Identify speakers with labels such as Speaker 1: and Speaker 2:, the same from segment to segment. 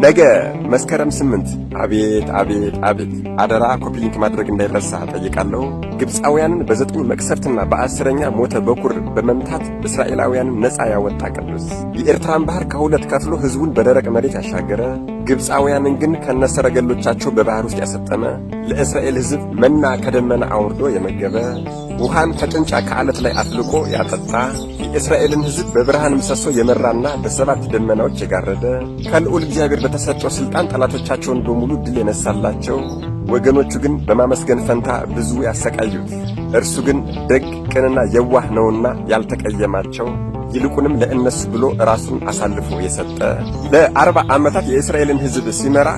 Speaker 1: ነገ መስከረም 8 አቤት አቤት አቤት! አደራ ኮፒ ሊንክ ማድረግ እንዳይረሳ ጠይቃለሁ። ግብፃውያንን በ9 መቅሰፍትና በ10ኛ ሞተ በኩር በመምታት እስራኤላውያንን ነፃ ያወጣ ቅዱስ፣ የኤርትራን ባህር ከሁለት ከፍሎ ሕዝቡን በደረቅ መሬት ያሻገረ፣ ግብፃውያንን ግን ከነሰረገሎቻቸው በባህር ውስጥ ያሰጠመ፣ ለእስራኤል ሕዝብ መና ከደመና አውርዶ የመገበ፣ ውሃን ከጭንጫ ከዓለት ላይ አፍልቆ ያጠጣ፣ የእስራኤልን ሕዝብ በብርሃን ምሰሶ የመራና በሰባት ደመናዎች የጋረደ፣ ከልዑል እግዚአብሔር በተሰጠው ሥልጣን ጠላቶቻቸውን በሙሉ ድል የነሳላቸው፣ ወገኖቹ ግን በማመስገን ፈንታ ብዙ ያሰቃዩት፣ እርሱ ግን ደግ ቅንና የዋህ ነውና ያልተቀየማቸው፣ ይልቁንም ለእነሱ ብሎ ራሱን አሳልፎ የሰጠ፣ ለ40 ዓመታት የእስራኤልን ሕዝብ ሲመራ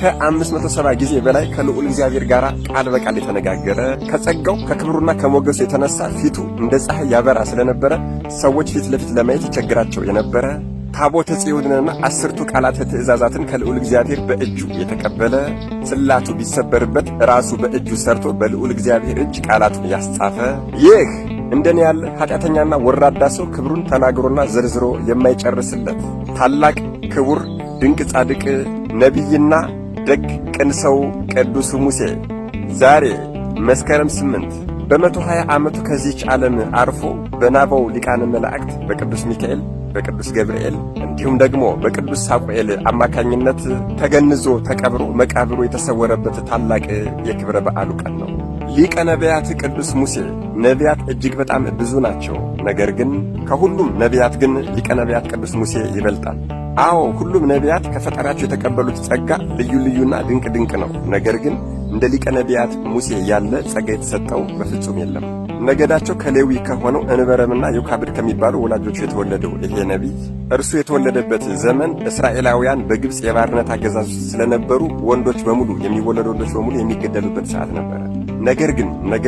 Speaker 1: ከ570 ጊዜ በላይ ከልዑል እግዚአብሔር ጋር ቃል በቃል የተነጋገረ፣ ከጸጋው ከክብሩና ከሞገሱ የተነሳ ፊቱ እንደ ፀሐይ ያበራ ስለነበረ ሰዎች ፊት ለፊት ለማየት ይቸግራቸው የነበረ፣ ታቦተ ጽዮንንና 10ቱ ቃላተ ትእዛዛትን ከልዑል እግዚአብሔር በእጁ የተቀበለ፣ ጽላቱ ቢሰበርበት ራሱ በእጁ ሰርቶ በልዑል እግዚአብሔር እጅ ቃላቱን ያስጻፈ፣ ይህ እንደኔ ያለ ኃጢአተኛና ወራዳ ሰው ክብሩን ተናግሮና ዘርዝሮ የማይጨርስለት ታላቅ ክቡር ድንቅ ጻድቅ ነቢይና ደግ ቅን ሰው ቅዱስ ሙሴ ዛሬ መስከረም 8 በ120 ዓመቱ ከዚህች ዓለም አርፎ በናባው ሊቃነ መላእክት በቅዱስ ሚካኤል በቅዱስ ገብርኤል እንዲሁም ደግሞ በቅዱስ ሳሙኤል አማካኝነት ተገንዞ ተቀብሮ መቃብሩ የተሰወረበት ታላቅ የክብረ በዓሉ ቀን ነው። ሊቀ ነቢያት ቅዱስ ሙሴ። ነቢያት እጅግ በጣም ብዙ ናቸው። ነገር ግን ከሁሉም ነቢያት ግን ሊቀ ነቢያት ቅዱስ ሙሴ ይበልጣል። አዎ ሁሉም ነቢያት ከፈጣሪያቸው የተቀበሉት ጸጋ ልዩ ልዩና ድንቅ ድንቅ ነው። ነገር ግን እንደ ሊቀ ነቢያት ሙሴ ያለ ጸጋ የተሰጠው በፍጹም የለም። ነገዳቸው ከሌዊ ከሆነው እንበረምና ዮካብድ ከሚባሉ ወላጆቹ የተወለደው ይሄ ነቢይ እርሱ የተወለደበት ዘመን እስራኤላውያን በግብፅ የባርነት አገዛዝ ስለነበሩ ወንዶች በሙሉ የሚወለዱ ወንዶች በሙሉ የሚገደሉበት ሰዓት ነበረ። ነገር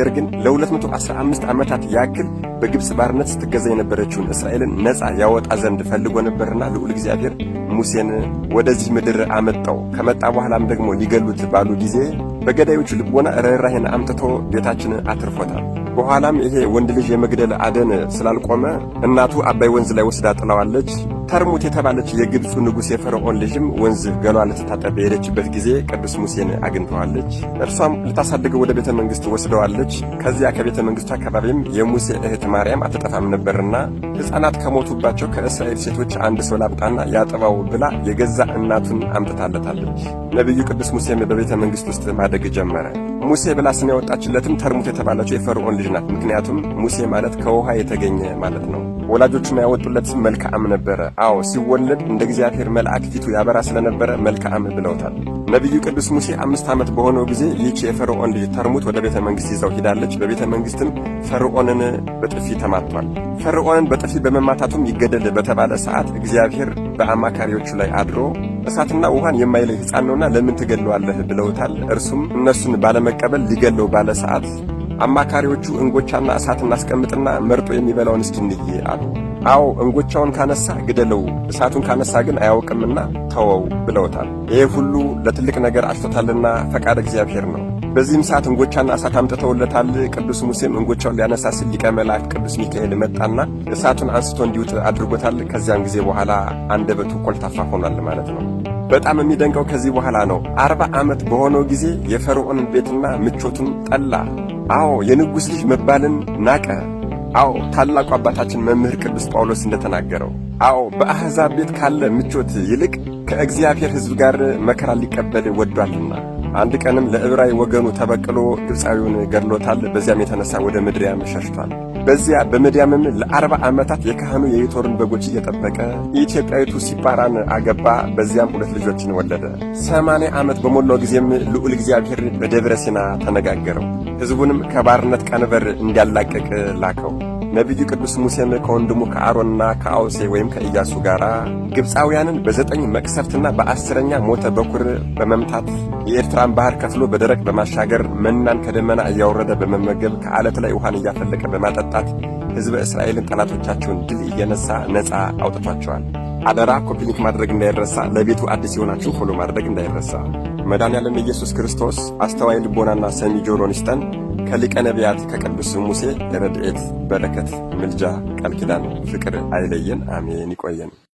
Speaker 1: ግን ለ215 ዓመታት ያክል በግብፅ ባርነት ስትገዛ የነበረችውን እስራኤልን ነፃ ያወጣ ዘንድ ፈልጎ ነበርና ልዑል እግዚአብሔር ሙሴን ወደዚህ ምድር አመጣው። ከመጣ በኋላም ደግሞ ሊገሉት ባሉ ጊዜ በገዳዮቹ ልቦና ርኅራኄን አምጥቶ ቤታችንን አትርፎታል። በኋላም ይሄ ወንድ ልጅ የመግደል አደን ስላልቆመ እናቱ አባይ ወንዝ ላይ ወስዳ ጥላዋለች። ተርሙት የተባለች የግብፁ ንጉሥ የፈርዖን ልጅም ወንዝ ገሏ ልትታጠብ በሄደችበት ጊዜ ቅዱስ ሙሴን አግኝተዋለች። እርሷም ልታሳድገው ወደ ቤተ መንግሥት ወስደዋለች። ከዚያ ከቤተ መንግሥቱ አካባቢም የሙሴ እህት ማርያም አትጠፋም ነበርና ሕፃናት ከሞቱባቸው ከእስራኤል ሴቶች አንድ ሰው ላምጣና ያጥባው ብላ የገዛ እናቱን አምጥታለታለች። ነቢዩ ቅዱስ ሙሴም በቤተ መንግሥት ውስጥ ማደግ ጀመረ። ሙሴ ብላ ስም ያወጣችለትም ተርሙት የተባለችው የፈርዖን ልጅ ናት። ምክንያቱም ሙሴ ማለት ከውሃ የተገኘ ማለት ነው። ወላጆቹም ያወጡለት ስም መልካም ነበረ። አዎ ሲወለድ እንደ እግዚአብሔር መልአክ ፊቱ ያበራ ስለነበረ መልካም ብለውታል። ነቢዩ ቅዱስ ሙሴ 5 ዓመት በሆነው ጊዜ ይህች የፈርዖን ልጅ ተርሙት ወደ ቤተ መንግሥት ይዛው ሂዳለች። በቤተ መንግሥትም ፈርዖንን በጥፊ ተማቷል። ፈርዖንን በጥፊ በመማታቱም ይገደል በተባለ ሰዓት እግዚአብሔር በአማካሪዎቹ ላይ አድሮ እሳትና ውሃን የማይለይ ሕፃን ነውና ለምን ትገለዋለህ ብለውታል። እርሱም እነሱን ባለመቀበል ሊገለው ባለ ሰዓት አማካሪዎቹ እንጎቻና እሳት እናስቀምጥና መርጦ የሚበላውን እስኪ እንይ አሉ። አዎ እንጎቻውን ካነሳ ግደለው፣ እሳቱን ካነሳ ግን አያውቅምና ተወው ብለውታል። ይሄ ሁሉ ለትልቅ ነገር አጭቶታልና ፈቃድ እግዚአብሔር ነው። በዚህም ሰዓት እንጎቻና እሳት አምጥተውለታል። ቅዱስ ሙሴም እንጎቻውን ሊያነሳ ሲል ሊቀ መላእክት ቅዱስ ሚካኤል መጣና እሳቱን አንስቶ እንዲውጥ አድርጎታል። ከዚያን ጊዜ በኋላ አንደበቱ ኮልታፋ ሆኗል ማለት ነው። በጣም የሚደንቀው ከዚህ በኋላ ነው። 40 ዓመት በሆነው ጊዜ የፈርዖንን ቤትና ምቾቱን ጠላ። አዎ የንጉሥ ልጅ መባልን ናቀ። አዎ ታላቁ አባታችን መምህር ቅዱስ ጳውሎስ እንደተናገረው አዎ በአሕዛብ ቤት ካለ ምቾት ይልቅ ከእግዚአብሔር ሕዝብ ጋር መከራ ሊቀበል ወዷልና። አንድ ቀንም ለዕብራዊ ወገኑ ተበቅሎ ግብፃዊውን ገድሎታል። በዚያም የተነሳ ወደ ምድያም ሸሽቷል። በዚያ በምድያምም ለ40 ዓመታት የካህኑ የይቶርን በጎች እየጠበቀ ኢትዮጵያዊቱ ሲጳራን አገባ። በዚያም 2 ልጆችን ወለደ። 80 ዓመት በሞላው ጊዜም ልዑል እግዚአብሔር በደብረ ሲና ተነጋገረው። ሕዝቡንም ከባርነት ቀንበር እንዲያላቅቅ ላከው። ነቢዩ ቅዱስ ሙሴም ከወንድሙ ከአሮንና ከአውሴ ወይም ከኢያሱ ጋር ግብፃውያንን በ9 መቅሰፍትና በ10ኛ ሞተ በኩር በመምታት የኤርትራን ባህር ከፍሎ በደረቅ በማሻገር መናን ከደመና እያወረደ በመመገብ ከዓለት ላይ ውሃን እያፈለቀ በማጠጣት ሕዝበ እስራኤልን ጠላቶቻቸውን ድል እየነሳ ነፃ አውጥቷቸዋል። አደራ ኮፒ ሊንክ ማድረግ እንዳይረሳ። ለቤቱ አዲስ የሆናችሁ ፎሎ ማድረግ እንዳይረሳ። መድኃኔዓለም ኢየሱስ ክርስቶስ አስተዋይ ልቦናና ሰሚ ጆሮን ይስጠን። ከሊቀ ነቢያት ከቅዱስ ሙሴ ረድኤት፣ በረከት፣ ምልጃ፣ ቃል ኪዳን፣ ፍቅር አይለየን። አሜን። ይቆየን።